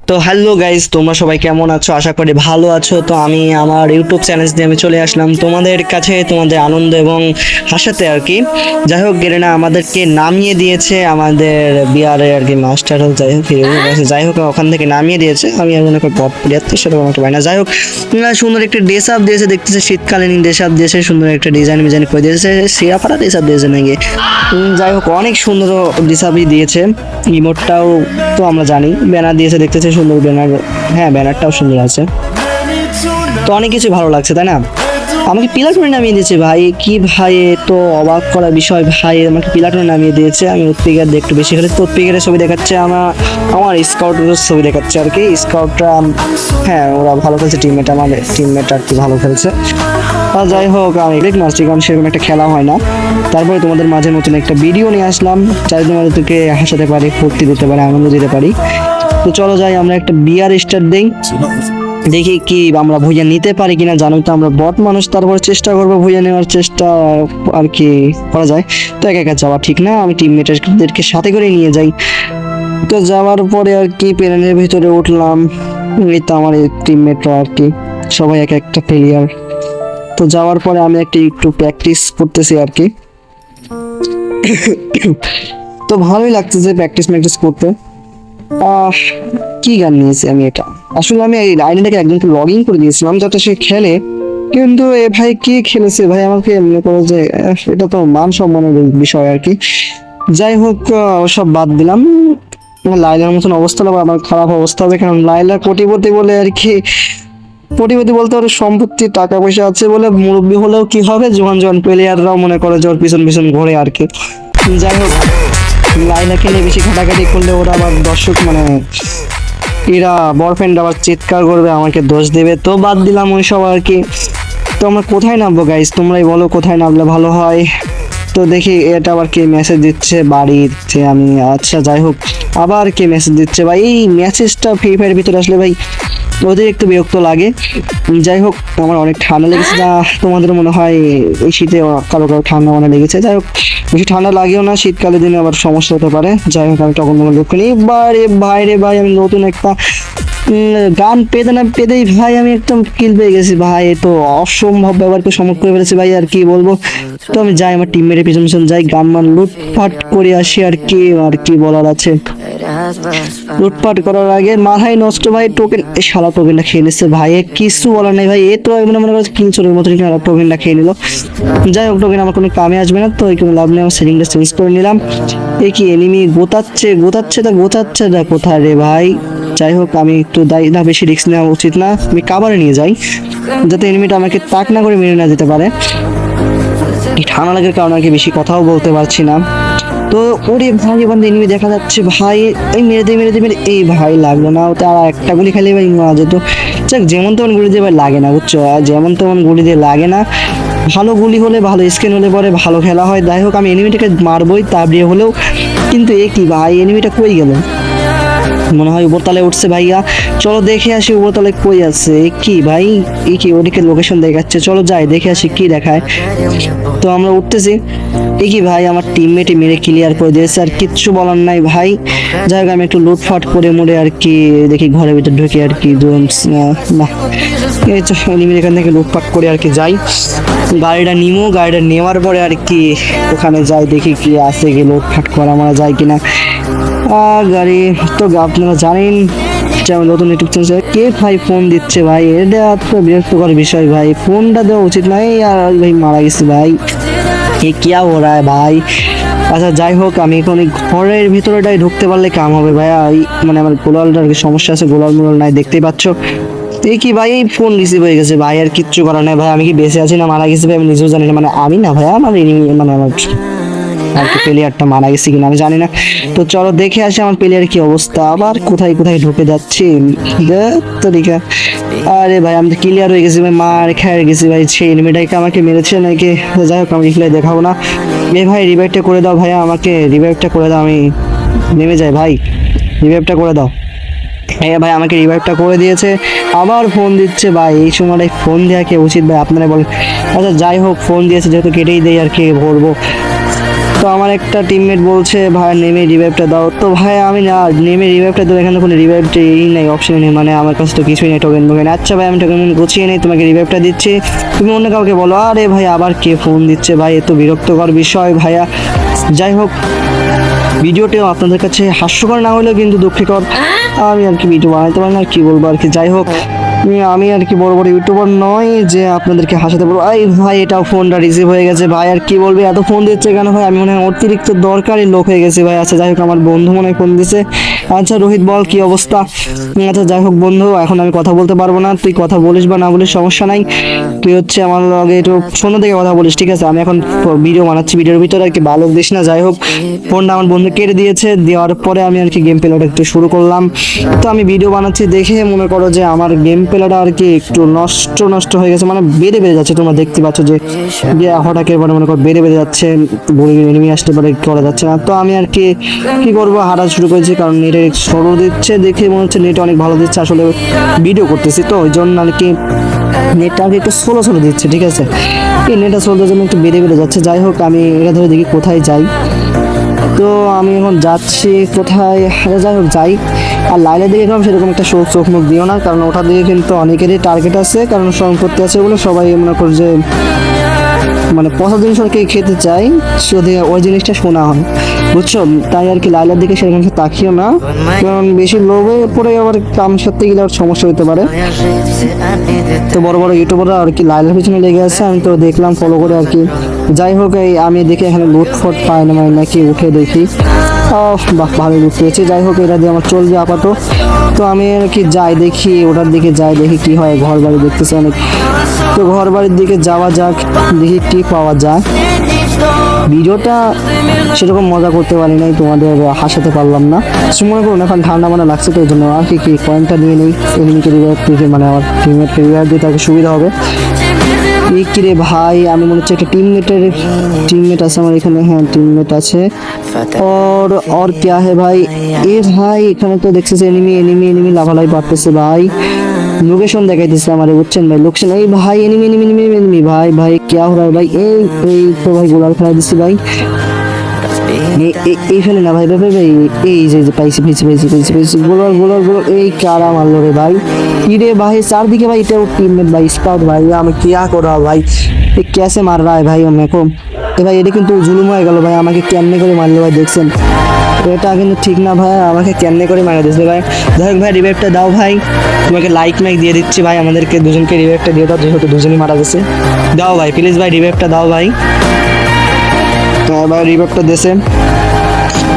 তো hello guys, তোমরা সবাই কেমন আছো? আশা করি ভালো আছো। তো আমি আমার ইউটিউব চ্যানেল দিয়ে আমি চলে আসলাম তোমাদের কাছে, তোমাদের আনন্দ এবং হাসাতে আর কি। যাই হোক, গেরেনা আমাদেরকে নামিয়ে দিয়েছে আমাদের বিয়ারের আর কি মাস্টার হোক, যাই হোক যাই হোক ওখান থেকে নামিয়ে দিয়েছে। আমি আর মনে করি পপ প্লেয়ার, সেরকম একটা পাই না। যাই হোক, সুন্দর একটা ড্রেস আপ দিয়েছে, দেখতেছে শীতকালীন ড্রেস আপ দিয়েছে, সুন্দর একটা ডিজাইন করে দিয়েছে, সিরাপাড়া ড্রেস আপ দিয়েছে নাকি। যাই হোক, অনেক সুন্দর ড্রেস আপই দিয়েছে। ইমোটটাও তো আমরা জানি, ব্যানার দিয়েছে, দেখতেছে সুন্দর ব্যানার। হ্যাঁ, ব্যানারটাও সুন্দর আছে। তো অনেক কিছু ভালো লাগছে, তাই না? আমাকে পিলাটনে নামিয়ে দিয়েছে ভাই, কি ভাই, এ তো অবাক করা বিষয় ভাই। আমাকে পিলাটনে নামিয়ে দিয়েছে। আমি উৎপিকার একটু বেশি খেলে তো উৎপিকারের ছবি দেখাচ্ছে, আমার স্কাউটের ছবি দেখাচ্ছে আর কি। স্কাউটরা হ্যাঁ, ওরা ভালো খেলছে, আমার টিমমেট আর কি ভালো খেলছে। যাই হোক, আমি ব্রেক মারছি কারণ সেরকম একটা খেলা হয় না। তারপরে তোমাদের মাঝে নতুন একটা ভিডিও নিয়ে আসলাম, যাতে তোমাদেরকে হাসাতে পারি, ফুর্তি দিতে পারি, আনন্দ দিতে পারি। তো চলো যাই, আমরা একটা বিয়ার স্টার্ট দিই, দেখি কি আমরা ভুইয়া নিতে পারি কিনা। জানো তো আমরা বট মানুষ, তারপরে চেষ্টা করবো ভুইয়া নেওয়ার চেষ্টা আর কি করা যায়। তো একা একা যাওয়া ঠিক না, আমি টিমমেটদেরকে সাথে করে নিয়ে যাই। তো যাওয়ার পরে আর কি প্লেনের ভিতরে উঠলাম। এই তো আমার টিমমেটরা আর কি সবাই এক একটা প্লেয়ার। তো যাওয়ার পরে আমি একটু প্র্যাকটিস করতেছি আর কি। তো ভালোই লাগতেছে প্র্যাকটিস করতে। কি গান নিয়েছি আমি? এটা আসলে আমি এই লাইনটাকে একজনকে লগ ইন করে দিয়েছিলাম যাতে সে খেলে, কিন্তু এ ভাই কি খেলেছে ভাই, আমাকে মনে করো যে এটা তো মান সম্মানের বিষয় আর কি। যাই হোক, সব বাদ দিলাম। লাইলার মতন অবস্থা হবে, আমার খারাপ অবস্থা হবে, কারণ লাইলা কোটিপতি বলে আর কি। কোটিপতি বলতে ওর সম্পত্তি টাকা পয়সা আছে বলে, মুরব্বী হলেও কি হবে, জোয়ান জোয়ান প্লেয়াররাও মনে করে যে ওর পিছন পিছন ঘোরে আর কি। যাই হোক, লাইলাকে নিয়ে বেশি ঘাটাঘাটি করলে ওরা আবার দর্শক মানে এরা বয়ফ্রেন্ড আবার চিৎকার করবে, আমাকে দোষ দেবে। তো বাদ দিলাম ওই সব আর কি। তো আমরা কোথায় নামবো গাইস, তোমরাই বলো কোথায় নামলে ভালো হয়। তো দেখি এটা আবার কে মেসেজ দিচ্ছে বাড়িতে। আমি আচ্ছা যাই হোক, আবার কে মেসেজ দিচ্ছে ভাই। এই মেসেজটা ফ্রি ফায়ারের ভিতরে আসলে ভাই ওদের একটু বিরক্ত লাগে। যাই হোক, আমার অনেক ঠান্ডা লেগেছে, যা তোমাদের মনে হয় এই শীতে কারো কারো ঠান্ডা মনে লেগেছে। যাই হোক, বেশি ঠান্ডা লাগেও না, শীতকালের দিনে আবার সমস্যা হতে পারে। যাই হোক, আমি তখন তোমার দুঃখ নিই। বাইরে ভাই আমি নতুন একটা গান পেতে না পেতেই ভাই আমি একদম কিল পেয়ে গেছি ভাই। তো অসম্ভব ব্যাপারকে সম্মুখ করে ফেলেছি ভাই, আর কি বলবো। তো আমি যাই, আমার টিমমেটের পিছন পিছন যাই, গান মান লুটপাট করে আসি আর কি বলার আছে। লুটপাট করার আগে মাথায় নষ্ট ভাই, টোকেন শালা টোকেনটা খেয়ে নিচ্ছে ভাই, কিছু বলার নাই ভাই। এ তো মনে করছে কিংচোরের মতো টোকেনটা খেয়ে নিল। যাই হোক, টোকেন আমার কোনো কামে আসবে না, তো এই কোনো লাভ নেই। আমার সেটিংটা চেঞ্জ করে নিলাম। এ কি এনিমি গোতাচ্ছে না কোথায় রে ভাই। যাই হোক, আমি একটু না, বেশি রিস্ক নেওয়া উচিত না, আমি কাভারে নিয়ে যাই যাতে এনিমিটা আমাকে তাক না করে মেরে না যেতে পারে। এই ঠান্ডা লাগার কারণে আর কি বেশি কথাও বলতে পারছি না। তো ওরে ভাই, এবার এনিমি দেখা যাচ্ছে ভাই, এই মেরে দে এই ভাই লাগলো না, ওতে আর একটা গুলি খেলে ভাই মারা যেত। যাক, যেমন তেমন গুলি দিয়ে ভাই লাগে না, বুঝছো, আর যেমন তেমন গুলি দিয়ে লাগে না। ভালো গুলি হলে, ভালো স্কিন হলে পরে ভালো খেলা হয়। যাই হোক, আমি এনিমিটাকে মারবই তা দিয়ে হলেও, কিন্তু এ কি ভাই, এনিমিটা কই গেল? মনে হয় উপরতলায় উঠছে ভাইয়া। চলো দেখে আসি উপরতলায় কই আছে। কি ভাই, এই কি ওদিকে লোকেশন দেখাচ্ছে, চলো যাই দেখে আসি কি দেখায়। তো আমরা উঠতেছি। এই কি ভাই, আমার টিমমেটে মেরে ক্লিয়ার করে দিয়েছে, আর কিচ্ছু বলার নাই ভাই। যাই হোক, আমি একটু লুটফাট করে মোড়ে আর কি দেখি ঘরের ভিতরে ঢুকে আর কি না, এই তো এখান থেকে লুটপাট করে আর কি যাই। গাড়িটা নেওয়ার পরে আর কি ওখানে যাই, দেখি কি আছে, কি লুটফাট করা মারা যায় কিনা। গাড়ি তো আপনারা জানেন যে আমি নতুন ইউটিউব চ্যানেল। কে ভাই ফোন দিচ্ছে ভাই, এটা তো বিরক্তকর বিষয় ভাই, ফোনটা দেওয়া উচিত নয়। আর ভাই মারা গেছি ভাই, এ কিয়া हो रहा है ভাই। আচ্ছা যাই হোক, আমি এখন ঘরের ভিতরেটাই ঢুকতে পারলে কাম হবে ভাই। মানে আমার গোলালটার সমস্যা আছে, গোলাল মোলাল নাই, দেখতেই পাচ্ছ। এই কি ভাই, এই ফোন রিসিভ হয়ে গেছে ভাই, আর কিচ্ছু করার নাই ভাই। আমি কি বেঁচে আছি না মারা গেছি ভাই আমি নিজেও জানি না, মানে আমি না ভাই, আমার মানে আমার আর কি প্লেয়ারটা মারা গেছে কিনা আমি জানি না। তো চলো দেখে আসি আমার প্লেয়ারের কি অবস্থা, আবার কোথায় ঢুকে যাচ্ছি। আরে ভাই, আমি তো ক্লিয়ার হয়ে গেছি ভাই, মার খেয়ে গেছি ভাই। সেই এনিমিটাকে আমাকে মেরেছে নাকি? যাই হোক, আমি রিপ্লাই দেখাবো না। ভাই রিভাইভটা করে দাও ভাইয়া, আমাকে রিভাইভটা করে দাও, আমি নেমে যাই ভাই, রিভাইভটা করে দাও। হ্যাঁ ভাই, আমাকে রিভাইভটা করে দিয়েছে, আবার ফোন দিচ্ছে ভাই। এই সময়টাই ফোন দেওয়া কি উচিত ভাই, আপনারা বলেন? আচ্ছা যাই হোক, ফোন দিয়েছে যেহেতু কেটেই দেই আর কি করবো। তো আমার একটা টিমমেট বলছে ভাই নেমে রিভাইভটা দাও, তো ভাই আমি না নেমে রিভাইভটা দেবো, এখানে কোনো রিভাইভটা এই নেই, অপশন নেই, মানে আমার কাছে তো কিছুই নেই টোকেন বোকেন। আচ্ছা ভাই আমি টোকেন গুছিয়ে নেই, তোমাকে রিভাইভটা দিচ্ছি, তুমি অন্য কাউকে বলো। আরে ভাই আবার কে ফোন দিচ্ছে ভাই, এত বিরক্তকর বিষয় ভাইয়া। যাই হোক ভিডিওটিও আপনাদের কাছে হাস্যকর না হলেও কিন্তু দুঃখকর, আমি আর কি ভিডিও বানাইতে পারি না, আর কি বলবো আর কি। যাই হোক আমি আর কি বড় বড় ইউটিউবার নয় যে আপনাদেরকে হাসাতে পারবো। এই ভাই এটাও ফোনটা রিসিভ হয়ে গেছে ভাই, আর কি বলবি এত ফোন দিচ্ছে কেন ভাই, আমি মনে হয় অতিরিক্ত দরকারি লোক হয়ে গেছে ভাই। আচ্ছা যাই হোক আমার বন্ধু মনে হয় ফোন দিছে। আচ্ছা রোহিত বল কি অবস্থা। আচ্ছা যাই হোক বন্ধু এখন আমি কথা বলতে পারবো না, তুই কথা বলিস বা না বলিস সমস্যা নাই, তুই হচ্ছে আমার লগে একটু ফোন থেকে কথা বলিস ঠিক আছে। আমি এখন ভিডিও বানাচ্ছি, ভিডিওর ভিতরে আর কি ভালো দিস না। যাই হোক ফোনটা আমার বন্ধু কেটে দিয়েছে, দেওয়ার পরে আমি আর কি গেম প্লেটা একটু শুরু করলাম। তো আমি ভিডিও বানাচ্ছি দেখে মনে করো যে আমার গেম প্লেটা আর কি একটু নষ্ট হয়ে গেছে, মানে বেড়ে যাচ্ছে, তোমরা দেখতে পাচ্ছ যে হঠাৎ করে মনে করো বেড়ে যাচ্ছে, বড় এনিমি আসতে পারে করা যাচ্ছে না। তো আমি আর কি করবো হাঁটা শুরু করেছি, কারণ নেটে সরো দিচ্ছে দেখে মনে হচ্ছে নেট অনেক ভালো দিচ্ছে, আসলে ভিডিও করতেছি তো ওই জন্য আর কি নেটটা আর কি একটু স্লো দিচ্ছে ঠিক আছে, এই নেটটা স্লো দেওয়ার জন্য একটু বেড়ে যাচ্ছে। যাই হোক আমি এটা ধরে দেখি কোথায় যাই, তো আমি এখন যাচ্ছি কোথায়, যাই হোক যাই। আর লাইনের দিকে এখন সেরকম একটা চোখ মুখ দিও না, কারণ ওটার দিকে কিন্তু অনেকেরই টার্গেট আছে, কারণ সম্পত্তি আছে বলে সবাই মনে করে যে মানে পচা জিনিস আর কি খেতে চাই, যদি ওই জিনিসটা শোনা হয় বুঝছো, তাই আর কি লাইলার দিকে সেরকম তাকিও না, কারণ বেশি লোভে পড়ে আবার কাম সারতে গেলে আর সমস্যা হতে পারে। তো বড় বড় ইউটিউবাররা আর কি লাইলার পিছনে লেগে আছে, আমি তো দেখলাম ফলো করে আর কি। যাই হোক এই আমি দেখি এখানে লুট ফট পাই না মানে নাকি উঠে দেখি, বাহ ভালো লুট পেয়েছি। যাই হোক এটা দিয়ে আমার চলবে আপাতত। তো আমি আর কি যাই দেখি ওটার দিকে যাই দেখি কি হয়, ঘর বাড়ি দেখতেছি অনেক, তো ঘর বাড়ির দিকে যাওয়া যাক দেখি কি পাওয়া যায়। ভিডিওটা সেরকম মজা করতে পারি নাই, তোমাদের হাসাতে পারলাম না, মনে করুন এখন ঠান্ডা মানা লাগছে তো ওই জন্য আর কি কয়েনটা নিয়ে নেই, এনিমিকে রিভাইভ দিতে মানে আমার টিমমেটকে রিভাইভ দিতে তাকে সুবিধা হবে। এই কিরে ভাই আমি মনে হচ্ছে একটা টিমমেট আছে আমার এখানে, হ্যাঁ টিমমেট আছে। और क्या है ভাই, এ ভাই এখানে তো দেখতেছি এনিমি লাফালাই পারতেছে ভাই, লোকেশন দেখাইতেছে আমারে বুঝছেন ভাই, লোকেশন এই ভাই এনিমি ভাই क्या हो रहा है ভাই, এই তো ভাই গোলাল খেলা দিচ্ছি ভাই, এই ফেলে না ভাই এই যে পাইছি গোলাল এই কারা মারলো রে ভাই, কি রে ভাই চারদিকে ভাই এটাও টিমমেট ভাই স্কাউট ভাই, আমি क्या कर रहा भाई, ये कैसे मार रहा है भाई मेरे को, এ ভাই এটা কিন্তু জুলুম হয়ে গেল ভাই, আমাকে কেমনে করে মারলো ভাই দেখছেন, এটা কিন্তু ঠিক না ভাই, আমাকে কেমনে করে মারা দিচ্ছে ভাই। যাই হোক ভাই রিভাইভটা দাও ভাই, তোমাকে লাইক দিয়ে দিচ্ছি ভাই, আমাদেরকে দুজনকে রিভাইভটা দিয়ে দাও, যেহেতু দুজনই মারা গেছে, দাও ভাই প্লিজ ভাই রিভাইভটা দাও ভাই। তো ভাই রিভাইভটা দিয়েছে,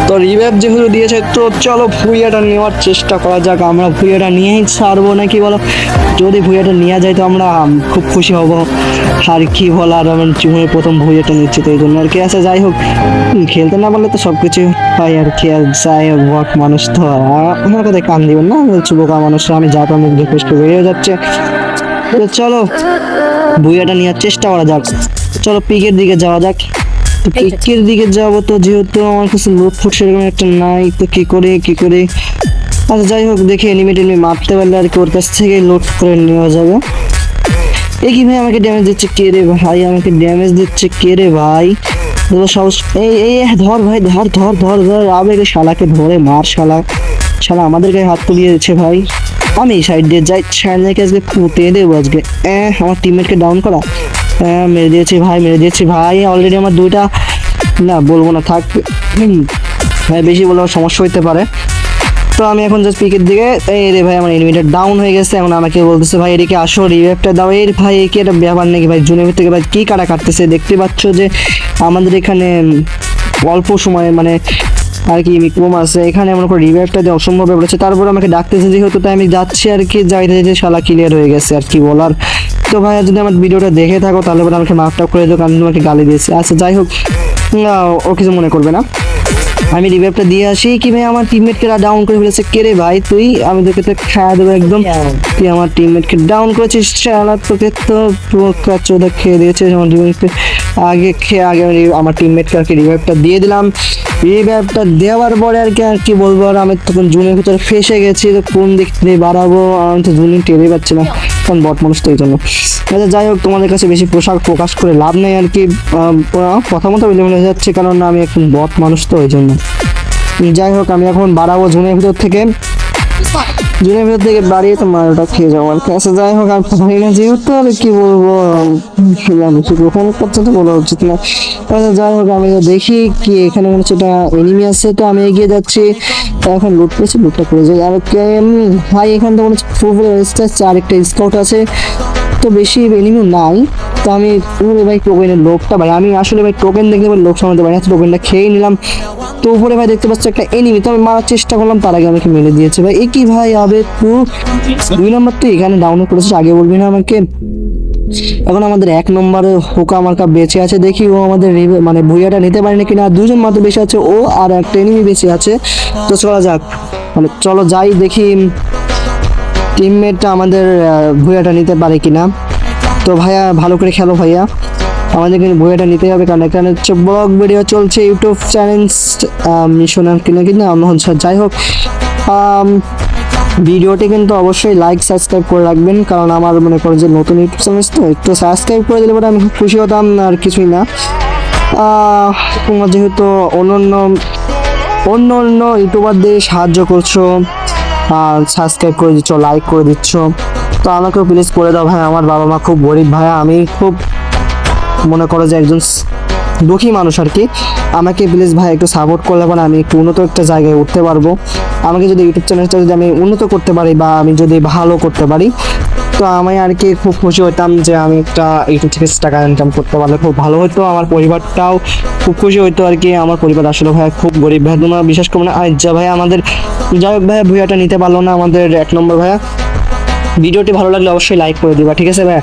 তো রিভাইভ যেহেতু দিয়েছে তো চলো ভুইয়াটা নেওয়ার চেষ্টা করা যাক, আমরা ভুইয়াটা নিয়েই ছাড়বো নাকি বলো, যদি ভুইয়াটা নেওয়া যায় তো আমরা খুব খুশি হব, আর কি বলার আমার জীবনের প্রথম ভুইয়াটা নিচ্ছি তো এই জন্য আর কি। আছে যাই হোক খেলতে না পারলে তো সব কিছু হয় আর কি, আর যাই হোক বট মানুষ তো আমার কথায় কান দিবেন না, বলছি বোকা মানুষ, আমি যা তো মুখ রিকোয়েস্ট বেরিয়ে যাচ্ছে, তো চলো ভুইয়াটা নেওয়ার চেষ্টা করা যাক, চলো পিকের দিকে যাওয়া যাক। তো পিকের দিকে যাবো তো যেহেতু আমার কাছে লুট ফুট সেরকম একটা নাই, তো কি করে আচ্ছা যাই হোক দেখি এনিমি মারতে পারলে আর কি ওর কাছ থেকে লুট করে নেওয়া যাবে। এই কি ভাই আমাকে ড্যামেজ দিচ্ছে কে রে ভাই, আমাকে ড্যামেজ দিচ্ছে কে রে ভাই, এই ধর ভাই ধর আবেগে শালাকে ধরে মার, শালা আমাদের গায়ে হাত তুলিয়ে দিচ্ছে ভাই, আমি এই সাইড দিয়ে যাই সাইডকে আজকে পুঁতে দেবো আজকে। আমার টিমমেটকে ডাউন করা, মেরে দিয়েছি ভাই অলরেডি আমার দুইটা, না বলবো না থাক ভাই বেশি বলে সমস্যা হইতে পারে। তো আমি এখন জাস্ট পিকের দিকে, এই রে ভাই আমার এনিমিটা ডাউন হয়ে গেছে, এখন আমাকে বলতেছে ভাই এদিকে আসো রিভাইভটা দাও, এই ভাই কি একটা ব্যাপার নাকি ভাই, জুনের থেকে ভাই কি কাটা কাটতেছে, দেখতে পাচ্ছ যে আমাদের এখানে অল্প সময়ে মানে আর কি কম আছে, এখানে মনে করে রিভাইভটা দিয়ে অসম্ভব ব্যাপার আছে, তারপর আমাকে ডাকতেছে যেহেতু তাই আমি যাচ্ছি আর কি, যাইতে শালা ক্লিয়ার হয়ে গেছে আর কি বলার। তো ভাই যদি আমার ভিডিওটা দেখে থাকো তাহলে আমাকে মাফটা করে দাও, কারণ তোমাকে গালি দিয়েছি। আচ্ছা যাই হোক ও কিছু মনে করবে না, আমি রিভাইভটা দিয়ে আসি কি ভাই আমার টিমমেটকে ডাউন করে ফেলেছে কে রে ভাই তুই, আমি তোকে তো খাওয়া দেবো একদম, তুই আমার টিমমেটকে ডাউন করেছিস শালা, তোকে তো চোদা খেয়ে দিয়েছে আমার টিমমেটকে, আগে আমার টিমমেটকে আর কি রিভাইভটা দিয়ে দিলাম। রিভাইভটা দেওয়ার পরে আর কি বলবো, আর আমি তখন জুনের ভিতরে ফেসে গেছি, তো কোন দিক দিয়ে বাড়াবো আমি তো জুনি টেরে পাচ্ছি না। কারণ বট মানুষ তো এই জন্য। আচ্ছা যাই হোক, তোমাদের কাছে বেশি পোশাক প্রকাশ করে লাভ নেই আর কি, কথা মতো মিলে যাচ্ছে, কারণ আমি এখন বট মানুষ তো ওই জন্য। যাই হোক, আমি এখন বাড়াবো জুনের ভিতর থেকে, বাড়িয়ে তোমার ওটা খেয়ে যাবো আর কি। আচ্ছা যাই হোক, আমি জানি না যেহেতু আর কি বলবো, গ্রহণ করতে তো বলা উচিত না। আচ্ছা যাই হোক, আমি দেখি কি এখানে মনে হচ্ছে একটা এনিমি আছে, তো আমি এগিয়ে যাচ্ছি। তো এখন লুট পেয়েছি, লুটটা করে যাই। আর ভাই এখানে তো মনে হচ্ছে আর একটা স্কাউট আছে, তো বেশি এনিমিও নাই। তো আমি ভাই টোকেনের লোকটা, ভাই আমি আসলে ভাই টোকেন দেখলে ভাই লোক সামলাতে পারি না, টোকেনটা খেয়ে নিলাম। তো উপরে ভাই দেখতে পাচ্ছি একটা এনিমি, তো আমি মারার চেষ্টা করলাম, তার আগে আমাকে মেরে দিয়েছে ভাই। এ কি ভাই, আবে তুই 2 নম্বর তো এখানে ডাউনলোড করেছিস, আগে বলবি না আমাকে? এখন আমাদের 1 নম্বরে হোকা মার্কা বেঁচে আছে, দেখি ও আমাদের মানে ভুইয়াটা নিতে পারে না কিনা। 2 জন মাত্র বেঁচে আছে, ও আর একটা এনিমি বেঁচে আছে। তো চলা যাক, মানে চলো যাই দেখি টিমমেটটা আমাদের ভুইয়াটা নিতে পারে কিনা। তো ভাইয়া ভালো করে খেলো ভাইয়া, আমাদের কিন্তু বইটা নিতে হবে, কারণ এখানে হচ্ছে ব্লগ ভিডিও চলছে, ইউটিউব চ্যানেল মিশন আর কিনা কিনা আমরা হচ্ছে। যাই হোক, ভিডিওটি কিন্তু অবশ্যই লাইক সাবস্ক্রাইব করে রাখবেন, কারণ আমার মনে করো যে নতুন ইউটিউব চ্যানেল তো একটু সাবস্ক্রাইব করে দিলে পরে আমি খুব খুশি হতাম, আর কিছুই না। তোমরা যেহেতু অন্য ইউটিউবারদের সাহায্য করছো, সাবস্ক্রাইব করে দিচ্ছ, লাইক করে দিচ্ছ, তো আমাকেও প্লিজ করে দাও ভাই। আমার বাবা মা খুব গরিব ভাইয়া, আমি খুব মনে করো যে একজন দুঃখী মানুষ আর কি। আমাকে প্লিজ ভাই একটু সাপোর্ট করলে পরে আমি একটু উন্নত একটা জায়গায় উঠতে পারবো। আমাকে যদি ইউটিউব চ্যানেলটা যদি আমি উন্নত করতে পারি, বা আমি যদি ভালো করতে পারি, তো আমি আর কি খুব খুশি হতাম যে আমি একটা ইউটিউব থেকে টাকা ইনকাম করতে পারলে খুব ভালো হতো, আমার পরিবারটাও খুব খুশি হতো আর কি। আমার পরিবার আসলে ভাই খুব গরিব ভাই, তোমরা বিশ্বাস করো না। যা ভাই আমাদের, যাই হোক ভাইয়া ভুইয়াটা নিতে পারলো না আমাদের 1 নম্বর ভাইয়া। ভিডিওটি ভালো লাগলে অবশ্যই লাইক করে দিবা, ঠিক আছে ভাই?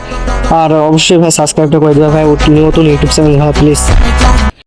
আর অবশ্যই ভাই সাবস্ক্রাইবটা করে দিবা ভাই, নতুন ইউটিউব চ্যানেল ভাই প্লিজ।